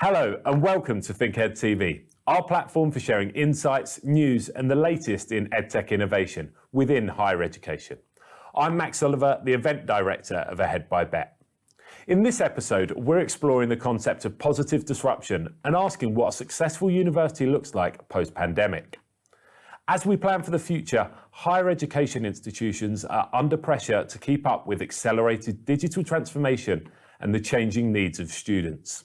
Hello and welcome to ThinkEd TV, our platform for sharing insights, news and the latest in EdTech innovation within higher education. I'm Max Oliver, the Event Director of Ahead by Bet. In this episode, we're exploring the concept of positive disruption and asking what a successful university looks like post-pandemic. As we plan for the future, higher education institutions are under pressure to keep up with accelerated digital transformation and the changing needs of students.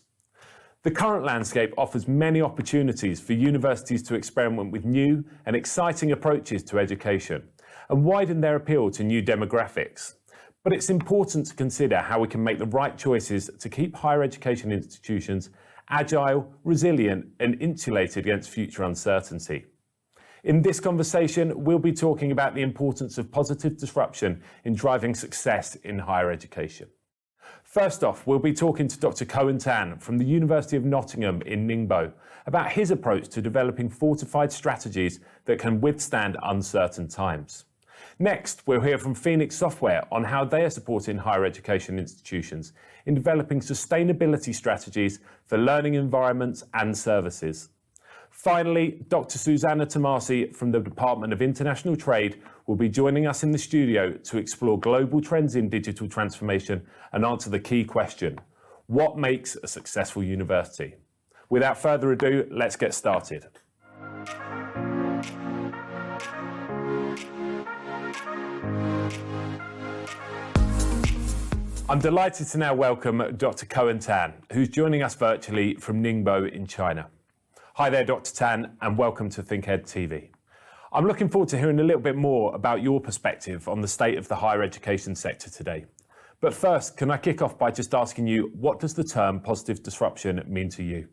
The current landscape offers many opportunities for universities to experiment with new and exciting approaches to education and widen their appeal to new demographics. But it's important to consider how we can make the right choices to keep higher education institutions agile, resilient, and insulated against future uncertainty. In this conversation, we'll be talking about the importance of positive disruption in driving success in higher education. First off, we'll be talking to Dr. Cohen Tan from the University of Nottingham in Ningbo about his approach to developing fortified strategies that can withstand uncertain times. Next, we'll hear from Phoenix Software on how they are supporting higher education institutions in developing sustainability strategies for learning environments and services. Finally, Dr. Susanna Tomasi from the Department of International Trade will be joining us in the studio to explore global trends in digital transformation and answer the key question: what makes a successful university? Without further ado, let's get started. I'm delighted to now welcome Dr. Cohen Tan, who's joining us virtually from Ningbo in China. Hi there, Dr. Tan, and welcome to ThinkEd TV. I'm looking forward to hearing a little bit more about your perspective on the state of the higher education sector today. But first, can I kick off by just asking you, what does the term positive disruption mean to you?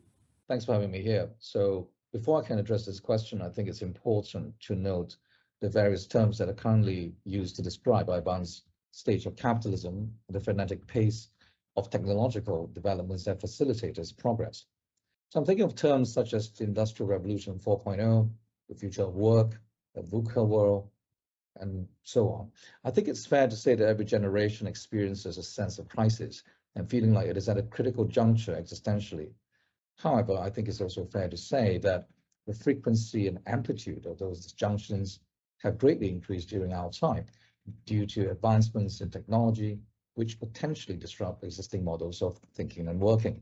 Thanks for having me here. So before I can address this question, I think it's important to note the various terms that are currently used to describe our advanced stage of capitalism, the frenetic pace of technological developments that facilitate its progress. So I'm thinking of terms such as the Industrial Revolution 4.0, the future of work, the VUCA world, and so on. I think it's fair to say that every generation experiences a sense of crisis and feeling like it is at a critical juncture existentially. However, I think it's also fair to say that the frequency and amplitude of those disjunctions have greatly increased during our time due to advancements in technology, which potentially disrupt existing models of thinking and working.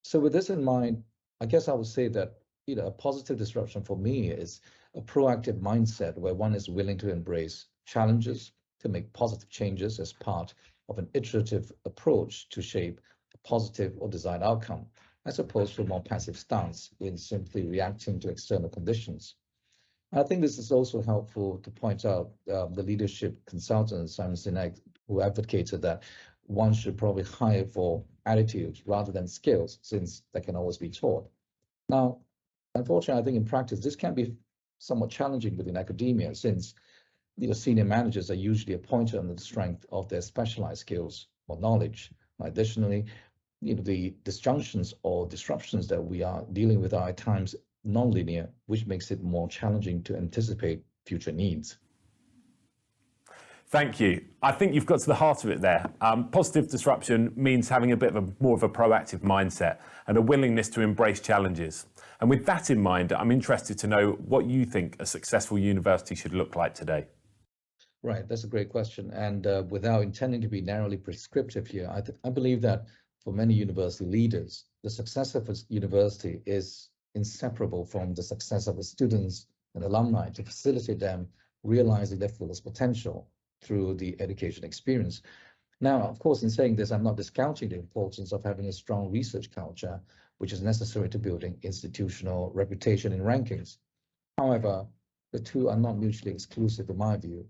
So with this in mind, I guess I would say that a positive disruption for me is a proactive mindset where one is willing to embrace challenges, to make positive changes as part of an iterative approach to shape a positive or desired outcome, as opposed to a more passive stance in simply reacting to external conditions. I think this is also helpful to point out the leadership consultant, Simon Sinek, who advocated that one should probably hire for attitudes rather than skills, since they can always be taught. Now, unfortunately, I think in practice, this can be somewhat challenging within academia, since senior managers are usually appointed on the strength of their specialized skills or knowledge. Additionally, the disjunctions or disruptions that we are dealing with are at times nonlinear, which makes it more challenging to anticipate future needs. Thank you. I think you've got to the heart of it there. Positive disruption means having a bit of more of a proactive mindset and a willingness to embrace challenges. And with that in mind, I'm interested to know what you think a successful university should look like today. Right, that's a great question. And without intending to be narrowly prescriptive here, I believe that for many university leaders, the success of a university is inseparable from the success of the students and alumni to facilitate them realizing their fullest potential through the education experience. Now, of course, in saying this, I'm not discounting the importance of having a strong research culture, which is necessary to building institutional reputation and rankings. However, the two are not mutually exclusive in my view.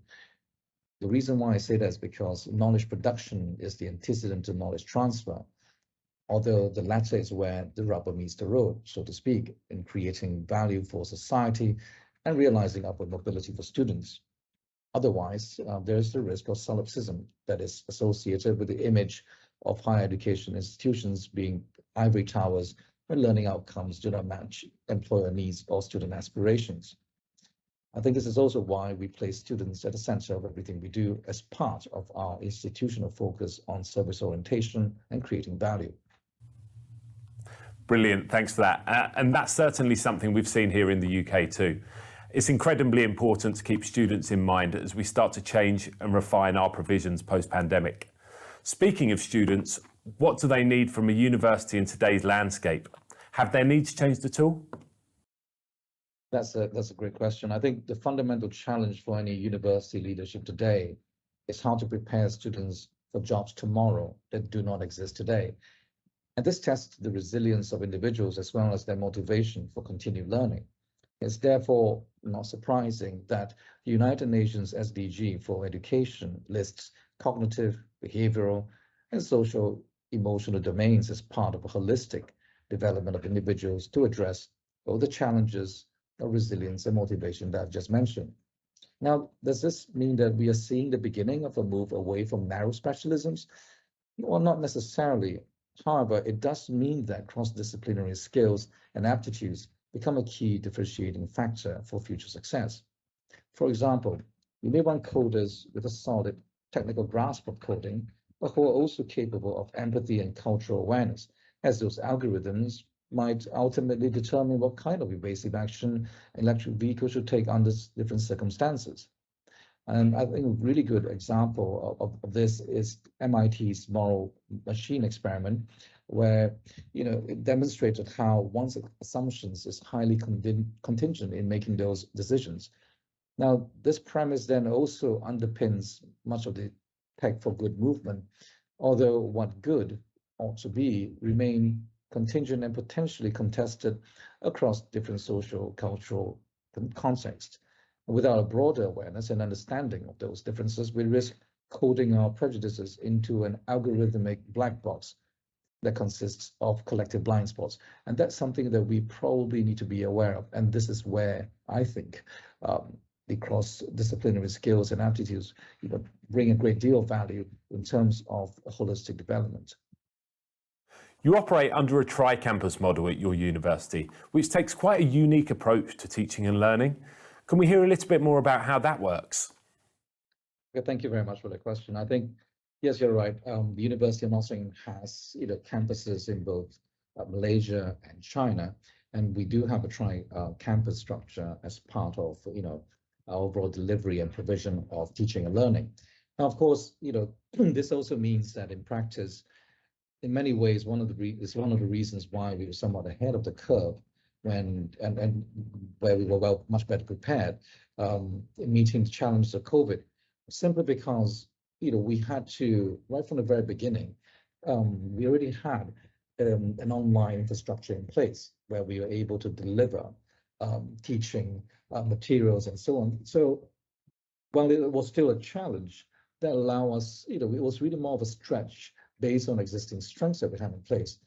The reason why I say that is because knowledge production is the antecedent to knowledge transfer, although the latter is where the rubber meets the road, so to speak, in creating value for society and realizing upward mobility for students. Otherwise, there is the risk of solipsism that is associated with the image of higher education institutions being ivory towers when learning outcomes do not match employer needs or student aspirations. I think this is also why we place students at the center of everything we do as part of our institutional focus on service orientation and creating value. Brilliant, thanks for that. And that's certainly something we've seen here in the UK too. It's incredibly important to keep students in mind as we start to change and refine our provisions post-pandemic. Speaking of students, what do they need from a university in today's landscape? Have their needs changed at all? That's a great question. I think the fundamental challenge for any university leadership today is how to prepare students for jobs tomorrow that do not exist today. And this tests the resilience of individuals as well as their motivation for continued learning. It's therefore not surprising that the United Nations SDG for education lists cognitive, behavioral, and social emotional domains as part of a holistic development of individuals to address all the challenges of resilience and motivation that I've just mentioned. Now, does this mean that we are seeing the beginning of a move away from narrow specialisms? Well, not necessarily. However, it does mean that cross-disciplinary skills and aptitudes become a key differentiating factor for future success. For example, you may want coders with a solid technical grasp of coding, but who are also capable of empathy and cultural awareness, as those algorithms might ultimately determine what kind of evasive action an electric vehicle should take under different circumstances. And I think a really good example of this is MIT's moral machine experiment, where it demonstrated how one's assumptions is highly contingent in making those decisions. Now, this premise then also underpins much of the Tech for Good movement, although what good ought to be remain contingent and potentially contested across different social, cultural contexts. Without a broader awareness and understanding of those differences, we risk coding our prejudices into an algorithmic black box that consists of collective blind spots. And that's something that we probably need to be aware of. And this is where I think the cross-disciplinary skills and aptitudes bring a great deal of value in terms of holistic development. You operate under a tri-campus model at your university, which takes quite a unique approach to teaching and learning. Can we hear a little bit more about how that works? Yeah, thank you very much for the question. I think, yes, you're right. The University of Nottingham has campuses in both Malaysia and China, and we do have a tri-campus structure as part of our overall delivery and provision of teaching and learning. Now, of course, this also means that in practice, in many ways, one of the reasons why we were somewhat ahead of the curve and where we were much better prepared in meeting the challenges of COVID, simply because we had to, right from the very beginning, we already had an online infrastructure in place where we were able to deliver teaching materials and so on. So while it was still a challenge, that allowed us, it was really more of a stretch based on existing strengths that we had in place.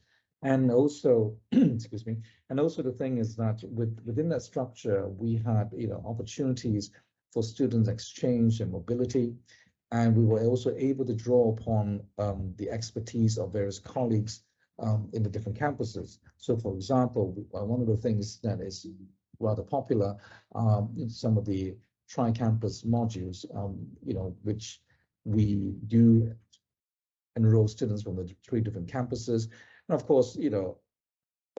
And also, excuse me, and also the thing is that within that structure, we had opportunities for students exchange and mobility, and we were also able to draw upon the expertise of various colleagues in the different campuses. So, for example, one of the things that is rather popular in some of the tri-campus modules, which we do enroll students from the 3 different campuses. And of course, the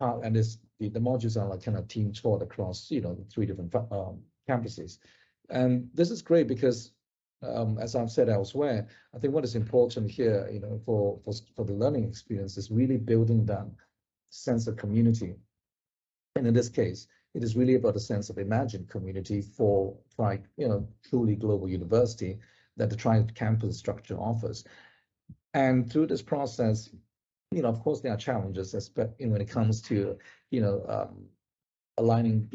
modules are like kind of team taught across, the 3 different campuses. And this is great because, as I've said elsewhere, I think what is important here, for the learning experience is really building that sense of community. And in this case, it is really about a sense of imagined community for truly global university that the tri-campus structure offers. And through this process, of course, there are challenges, especially when it comes to, aligning,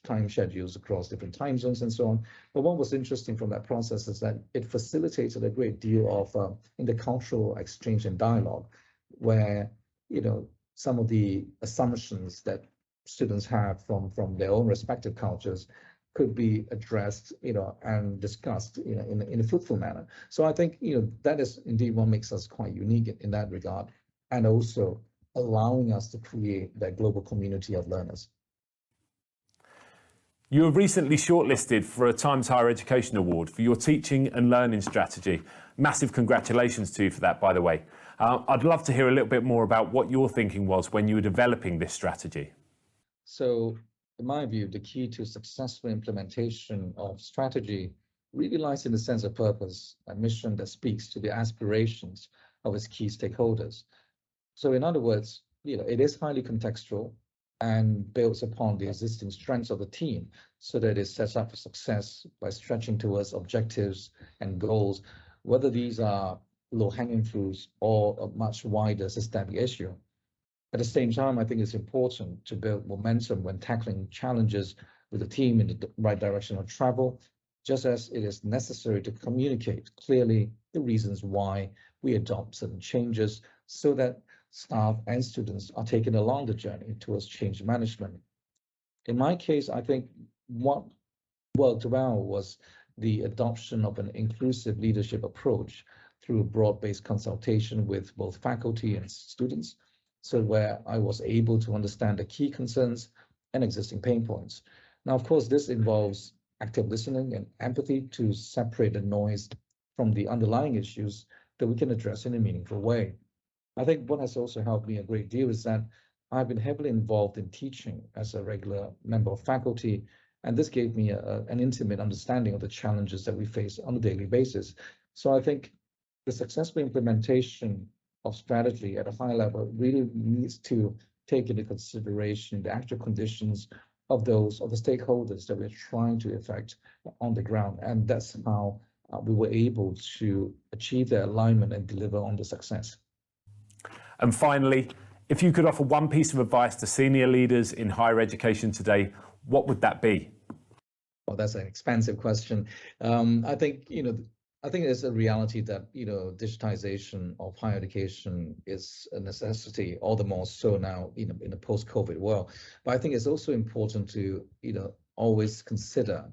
time schedules across different time zones and so on. But what was interesting from that process is that it facilitated a great deal of intercultural exchange and dialogue, where, some of the assumptions that students have from their own respective cultures could be addressed, and discussed, in a fruitful manner. So I think, that is indeed what makes us quite unique in that regard, and also allowing us to create that global community of learners. You were recently shortlisted for a Times Higher Education Award for your teaching and learning strategy. Massive congratulations to you for that, by the way. I'd love to hear a little bit more about what your thinking was when you were developing this strategy. So, in my view, the key to successful implementation of strategy really lies in the sense of purpose and mission that speaks to the aspirations of its key stakeholders. So, in other words, it is highly contextual and builds upon the existing strengths of the team so that it sets up for success by stretching towards objectives and goals, whether these are low-hanging fruits or a much wider systemic issue. At the same time, I think it's important to build momentum when tackling challenges with the team in the right direction of travel, just as it is necessary to communicate clearly the reasons why we adopt certain changes so that staff and students are taken along the journey towards change management. In my case, I think what worked well was the adoption of an inclusive leadership approach through broad-based consultation with both faculty and students, so where I was able to understand the key concerns and existing pain points. Now, of course, this involves active listening and empathy to separate the noise from the underlying issues that we can address in a meaningful way. I think what has also helped me a great deal is that I've been heavily involved in teaching as a regular member of faculty, and this gave me an intimate understanding of the challenges that we face on a daily basis. So I think the successful implementation of strategy at a high level really needs to take into consideration the actual conditions of the stakeholders that we're trying to affect on the ground. And that's how we were able to achieve the alignment and deliver on the success. And finally, if you could offer one piece of advice to senior leaders in higher education today, what would that be? Well, that's an expansive question. I think it's a reality that digitization of higher education is a necessity, all the more so now in a post-COVID world. But I think it's also important to always consider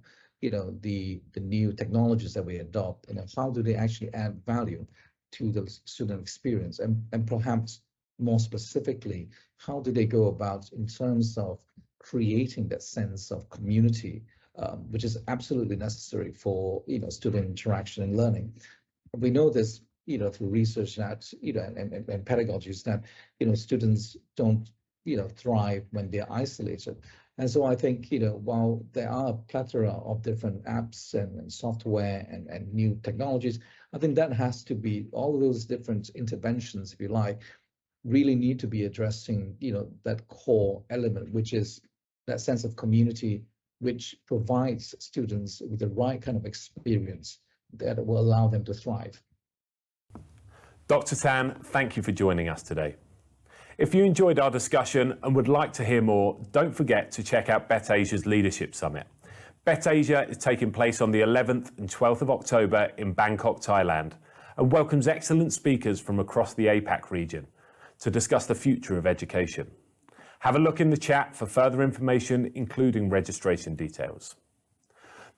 the new technologies that we adopt and how do they actually add value to the student experience, and perhaps more specifically, how do they go about in terms of creating that sense of community, which is absolutely necessary for student interaction and learning. We know this through research that and pedagogies that students don't thrive when they're isolated. And so I think while there are a plethora of different apps and software and new technologies, I think that has to be all of those different interventions, if you like, really need to be addressing that core element, which is that sense of community, which provides students with the right kind of experience that will allow them to thrive. Dr. Tan, thank you for joining us today. If you enjoyed our discussion and would like to hear more, don't forget to check out BetAsia's Leadership Summit. BetAsia is taking place on the 11th and 12th of October in Bangkok, Thailand, and welcomes excellent speakers from across the APAC region to discuss the future of education. Have a look in the chat for further information, including registration details.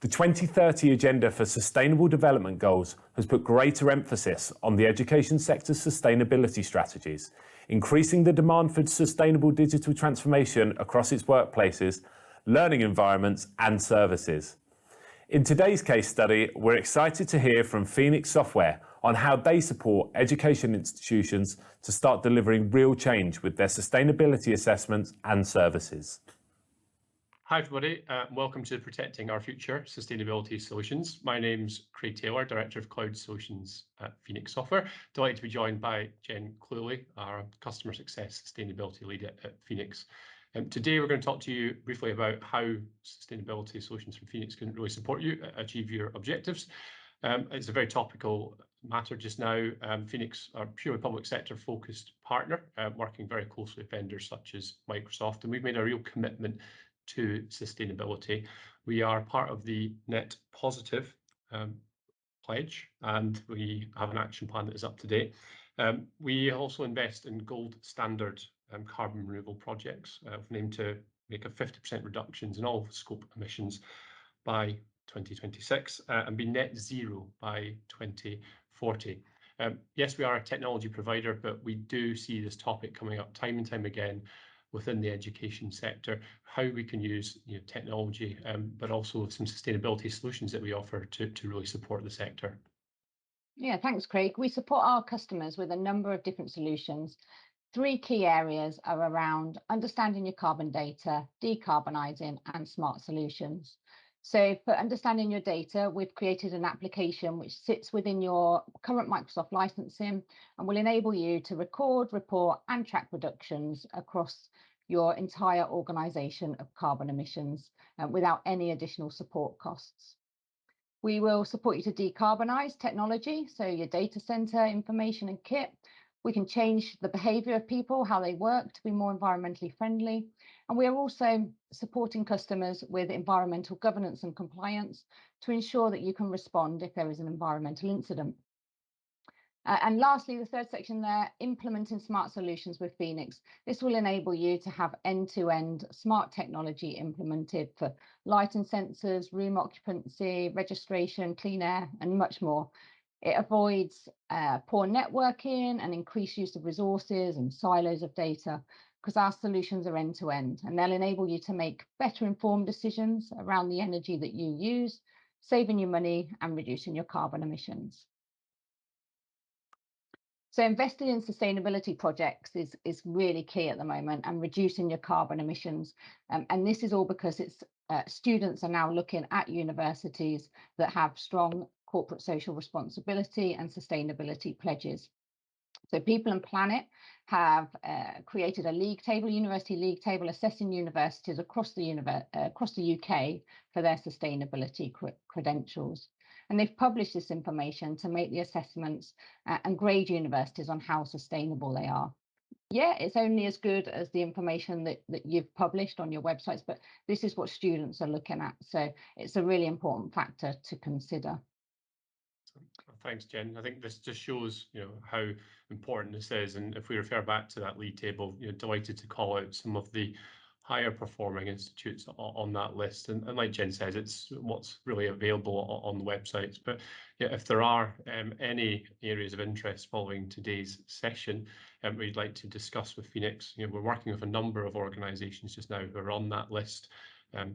The 2030 Agenda for Sustainable Development Goals has put greater emphasis on the education sector's sustainability strategies, increasing the demand for sustainable digital transformation across its workplaces, learning environments and services. In today's case study, we're excited to hear from Phoenix Software on how they support education institutions to start delivering real change with their sustainability assessments and services. Hi everybody, welcome to Protecting Our Future Sustainability Solutions. My name's Craig Taylor, Director of Cloud Solutions at Phoenix Software. Delighted to be joined by Jen Cluley, our Customer Success Sustainability Lead at Phoenix. Today we're going to talk to you briefly about how sustainability solutions from Phoenix can really support you achieve your objectives. It's a very topical matter just now. Phoenix are a purely public sector focused partner, working very closely with vendors such as Microsoft, and we've made a real commitment to sustainability. We are part of the Net Positive pledge, and we have an action plan that is up to date. We also invest in gold standard carbon removal projects. We've aimed to make a 50% reductions in all scope emissions by 2026 and be net zero by 2040. Yes, we are a technology provider, but we do see this topic coming up time and time again within the education sector, how we can use technology, but also some sustainability solutions that we offer to really support the sector. Yeah, thanks, Craig. We support our customers with a number of different solutions. 3 key areas are around understanding your carbon data, decarbonising, and smart solutions. So for understanding your data, we've created an application which sits within your current Microsoft licensing and will enable you to record, report, and track reductions across your entire organisation of carbon emissions without any additional support costs. We will support you to decarbonise technology, so your data centre information and kit. We can change the behaviour of people, how they work, to be more environmentally friendly. And we are also supporting customers with environmental governance and compliance to ensure that you can respond if there is an environmental incident. And lastly, the third section there, implementing smart solutions with Phoenix. This will enable you to have end-to-end smart technology implemented for lighting sensors, room occupancy, registration, clean air, and much more. It avoids poor networking and increased use of resources and silos of data because our solutions are end-to-end, and they'll enable you to make better informed decisions around the energy that you use, saving you money and reducing your carbon emissions. So investing in sustainability projects is really key at the moment, and reducing your carbon emissions. And this is all because students are now looking at universities that have strong corporate social responsibility and sustainability pledges. So People and Planet have created a league table, university league table, assessing universities across the UK for their sustainability credentials. And they've published this information to make the assessments and grade universities on how sustainable they are. Yeah, it's only as good as the information that you've published on your websites, but this is what students are looking at. So it's a really important factor to consider. Thanks, Jen. I think this just shows, how important this is. And if we refer back to that league table, delighted to call out some of the higher performing institutes on that list. And like Jen says, it's what's really available on the websites. But yeah, if there are any areas of interest following today's session, we'd like to discuss with Phoenix. We're working with a number of organisations just now who are on that list.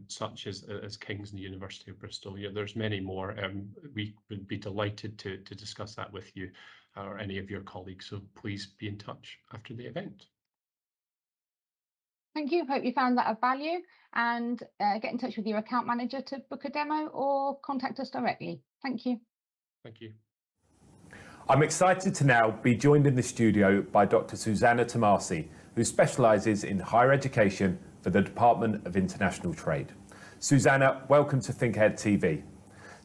Such as King's and the University of Bristol. There's many more. We would be delighted to discuss that with you or any of your colleagues. So please be in touch after the event. Thank you. Hope you found that of value, and get in touch with your account manager to book a demo or contact us directly. Thank you. Thank you. I'm excited to now be joined in the studio by Dr. Susanna Tomasi, who specialises in higher education for the Department of International Trade. Susanna, welcome to Think Ahead TV.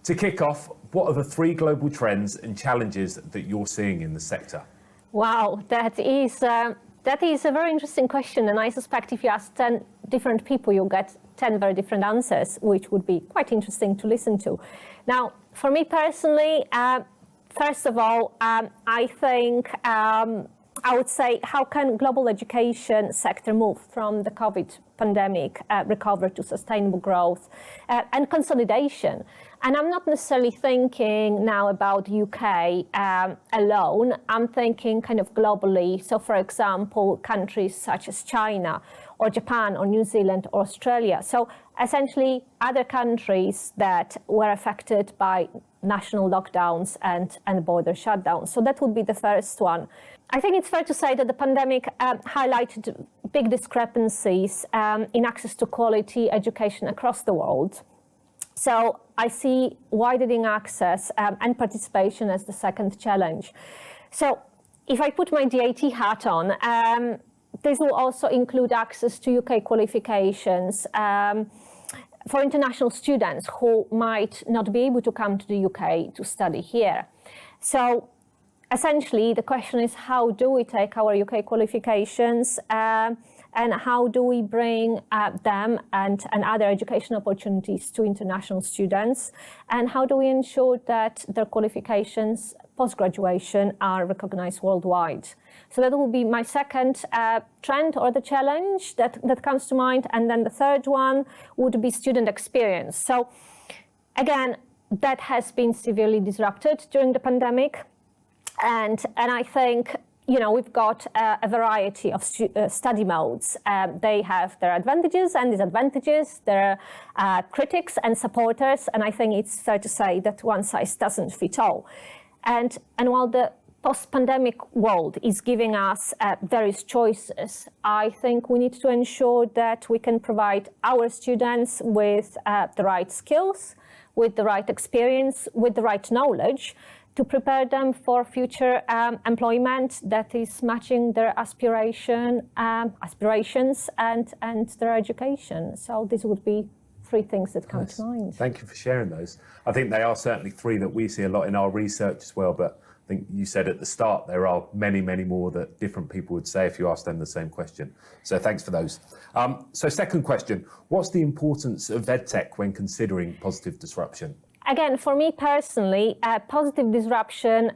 To kick off, what are the 3 global trends and challenges that you're seeing in the sector? Wow, that is a very interesting question, and I suspect if you ask 10 different people, you'll get 10 very different answers, which would be quite interesting to listen to. Now, for me personally, first of all, I think I would say, how can global education sector move from the COVID pandemic recovery to sustainable growth and consolidation? And I'm not necessarily thinking now about UK alone. I'm thinking kind of globally. So, for example, countries such as China or Japan or New Zealand or Australia. So essentially other countries that were affected by national lockdowns and border shutdowns. So that would be the first one. I think it's fair to say that the pandemic highlighted big discrepancies in access to quality education across the world. So I see widening access and participation as the second challenge. So if I put my DAT hat on, this will also include access to UK qualifications for international students who might not be able to come to the UK to study here. So essentially, the question is, how do we take our UK qualifications and how do we bring them and other education opportunities to international students? And how do we ensure that their qualifications post-graduation are recognized worldwide? So that will be my second trend or the challenge that comes to mind. And then the third one would be student experience. So again, that has been severely disrupted during the pandemic. And I think, we've got a variety of study modes. They have their advantages and disadvantages, their critics and supporters. And I think it's fair to say that one size doesn't fit all. And while the post-pandemic world is giving us various choices, I think we need to ensure that we can provide our students with the right skills, with the right experience, with the right knowledge to prepare them for future employment that is matching their aspirations and their education. So these would be three things that come to mind. Thank you for sharing those. I think they are certainly three that we see a lot in our research as well, but I think you said at the start there are many, many more that different people would say if you asked them the same question. So thanks for those. So second question, what's the importance of EdTech when considering positive disruption? Again, for me personally, positive disruption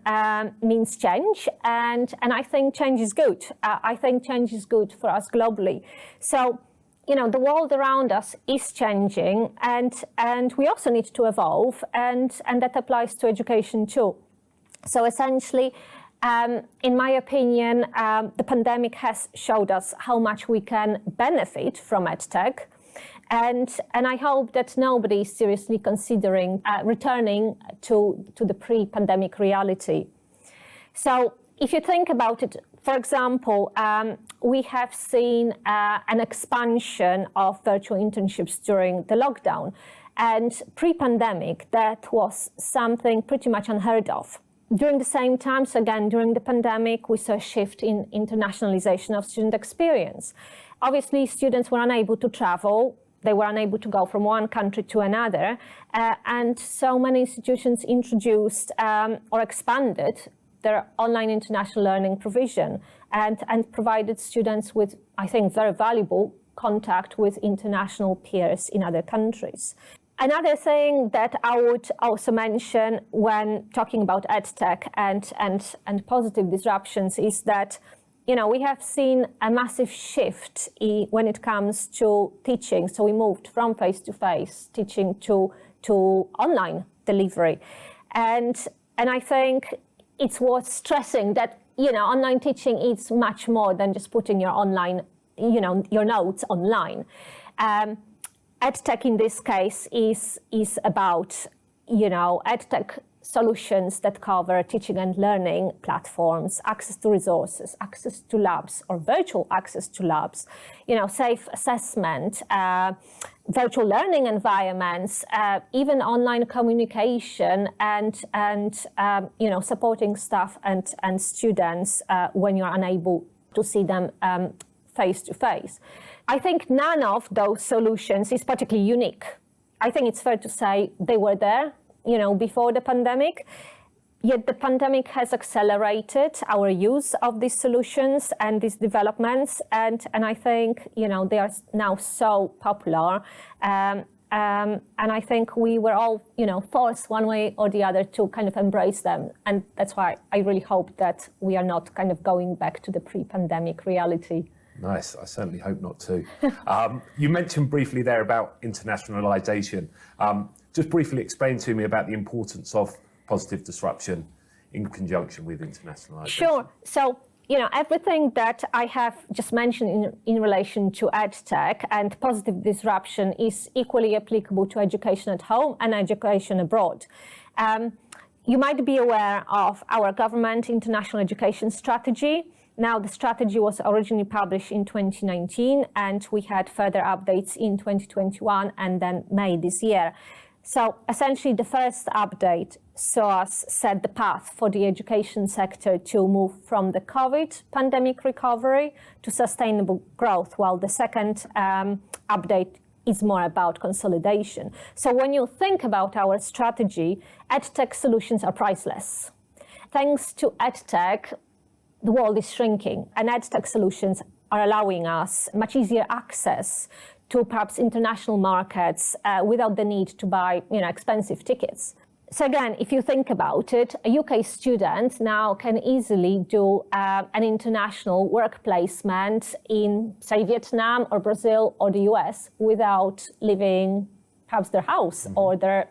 means change, and I think change is good. I think change is good for us globally. So, you know, the world around us is changing, and we also need to evolve, and that applies to education too. So essentially, in my opinion, the pandemic has showed us how much we can benefit from EdTech. And I hope that nobody is seriously considering returning to the pre-pandemic reality. So if you think about it, for example, we have seen an expansion of virtual internships during the lockdown. And pre-pandemic, that was something pretty much unheard of. During the same time, so again, during the pandemic, we saw a shift in internationalization of student experience. Obviously, students were unable to travel. They were unable to go from one country to another. And so many institutions introduced or expanded their online international learning provision and provided students with, I think, very valuable contact with international peers in other countries. Another thing that I would also mention when talking about EdTech and positive disruptions is that, you know, we have seen a massive shift when it comes to teaching. So we moved from face-to-face teaching to online delivery. And I think it's worth stressing that, you know, online teaching is much more than just putting your online, you know, your notes online. EdTech in this case is about, you know, EdTech solutions that cover teaching and learning platforms, access to resources, access to labs or virtual access to labs, you know, safe assessment, virtual learning environments, even online communication and you know, supporting staff and students when you're unable to see them face to face. I think none of those solutions is particularly unique. I think it's fair to say they were there, you know, before the pandemic, yet the pandemic has accelerated our use of these solutions and these developments, and I think, you know, they are now so popular, and I think we were all, you know, forced one way or the other to kind of embrace them, and that's why I really hope that we are not kind of going back to the pre-pandemic reality. Nice, I certainly hope not too. You mentioned briefly there about internationalisation. Just briefly explain to me about the importance of positive disruption in conjunction with internationalisation. Sure. So, you know, everything that I have just mentioned in relation to EdTech and positive disruption is equally applicable to education at home and education abroad. You might be aware of our government international education strategy. Now, the strategy was originally published in 2019, and we had further updates in 2021 and then May this year. So essentially, the first update saw us set the path for the education sector to move from the COVID pandemic recovery to sustainable growth, while the second update is more about consolidation. So when you think about our strategy, EdTech solutions are priceless. Thanks to EdTech, the world is shrinking, and EdTech solutions are allowing us much easier access to perhaps international markets without the need to buy, you know, expensive tickets. So again, if you think about it, a UK student now can easily do an international work placement in, say, Vietnam or Brazil or the US without leaving perhaps their house or their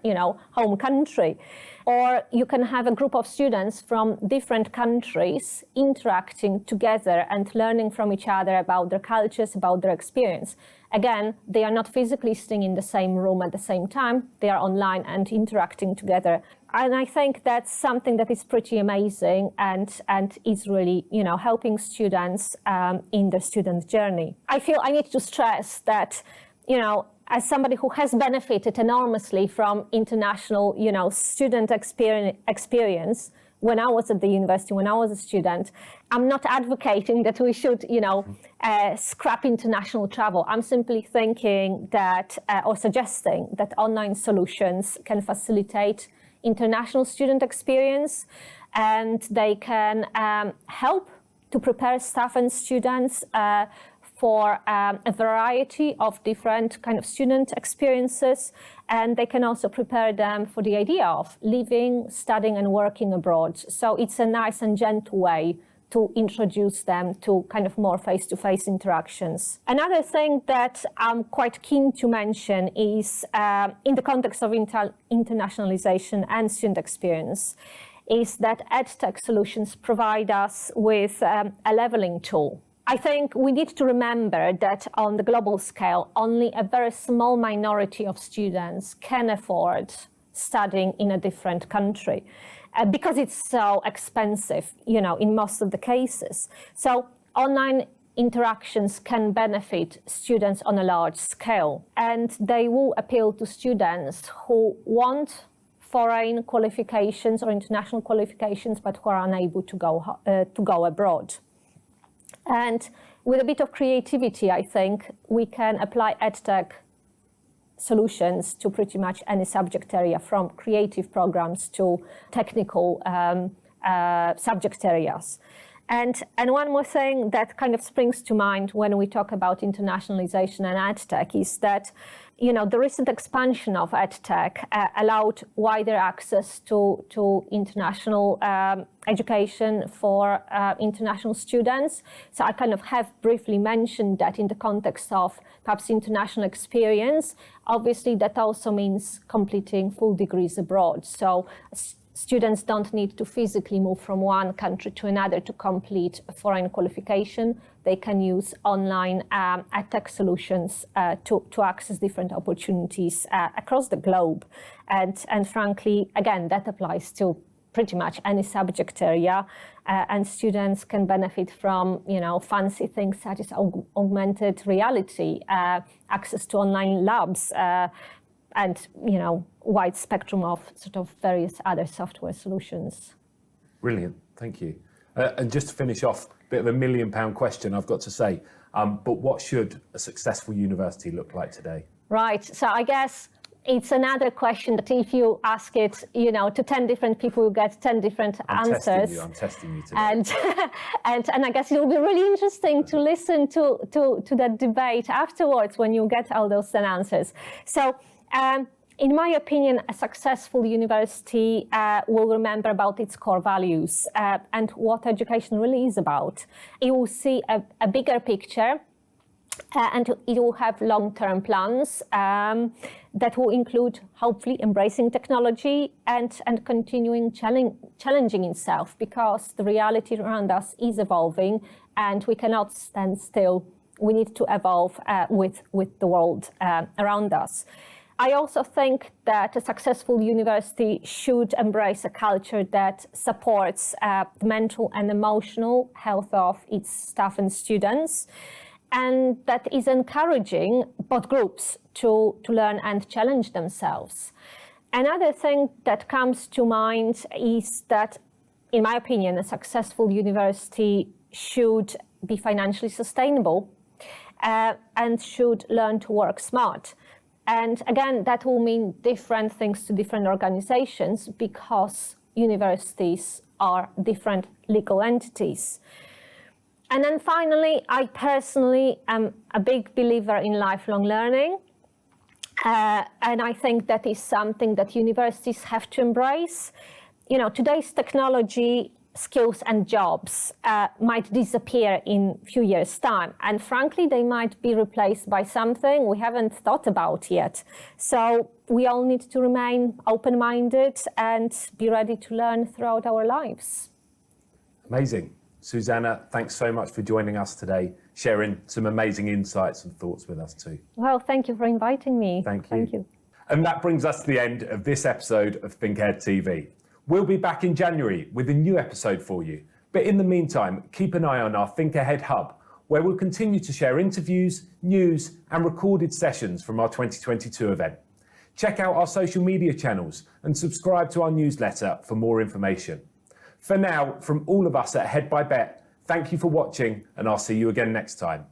home country. Or you can have a group of students from different countries interacting together and learning from each other about their cultures, about their experience. Again, they are not physically sitting in the same room at the same time. They are online and interacting together. And I think that's something that is pretty amazing and is really, helping students in their student journey. I feel I need to stress that, as somebody who has benefited enormously from international, student experience, when I was at the university, when I was a student, I'm not advocating that we should, scrap international travel. I'm simply thinking that, or suggesting that online solutions can facilitate international student experience, and they can help to prepare staff and students for a variety of different kind of student experiences, and they can also prepare them for the idea of living, studying and working abroad. So it's a nice and gentle way to introduce them to kind of more face-to-face interactions. Another thing that I'm quite keen to mention is in the context of internationalization and student experience, is that EdTech solutions provide us with a leveling tool. I think we need to remember that on the global scale, only a very small minority of students can afford studying in a different country because it's so expensive, in most of the cases. So online interactions can benefit students on a large scale, and they will appeal to students who want foreign qualifications or international qualifications, but who are unable to go abroad. And with a bit of creativity, I think we can apply EdTech solutions to pretty much any subject area, from creative programs to technical subject areas. And one more thing that kind of springs to mind when we talk about internationalization and EdTech is that, the recent expansion of EdTech allowed wider access to international education for international students. So I kind of have briefly mentioned that in the context of perhaps international experience. Obviously, that also means completing full degrees abroad. So students don't need to physically move from one country to another to complete a foreign qualification. They can use online EdTech solutions to access different opportunities across the globe. And frankly, again, that applies to pretty much any subject area. And students can benefit from, fancy things such as augmented reality, access to online labs, and wide spectrum of sort of various other software solutions. Brilliant, thank you. And just to finish off, a bit of a £1 million question, I've got to say, but what should a successful university look like today? Right, so I guess it's another question that if you ask it, to 10 different people, you get 10 different answers. I'm testing you today. And I guess it will be really interesting to listen to that debate afterwards when you get all those 10 answers. So, in my opinion, a successful university will remember about its core values and what education really is about. It will see a bigger picture, and it will have long-term plans that will include, hopefully, embracing technology and continuing challenging itself, because the reality around us is evolving and we cannot stand still. We need to evolve with the world around us. I also think that a successful university should embrace a culture that supports the mental and emotional health of its staff and students, and that is encouraging both groups to learn and challenge themselves. Another thing that comes to mind is that, in my opinion, a successful university should be financially sustainable and should learn to work smart. And again, that will mean different things to different organizations, because universities are different legal entities. And then finally, I personally am a big believer in lifelong learning. And I think that is something that universities have to embrace. Today's technology skills and jobs might disappear in a few years' time. And frankly, they might be replaced by something we haven't thought about yet. So we all need to remain open-minded and be ready to learn throughout our lives. Amazing. Susanna, thanks so much for joining us today, sharing some amazing insights and thoughts with us too. Well, thank you for inviting me. Thank Thank you. And that brings us to the end of this episode of Think Ahead TV. We'll be back in January with a new episode for you. But in the meantime, keep an eye on our Think Ahead Hub, where we'll continue to share interviews, news, and recorded sessions from our 2022 event. Check out our social media channels and subscribe to our newsletter for more information. For now, from all of us at Head by Bet, thank you for watching, and I'll see you again next time.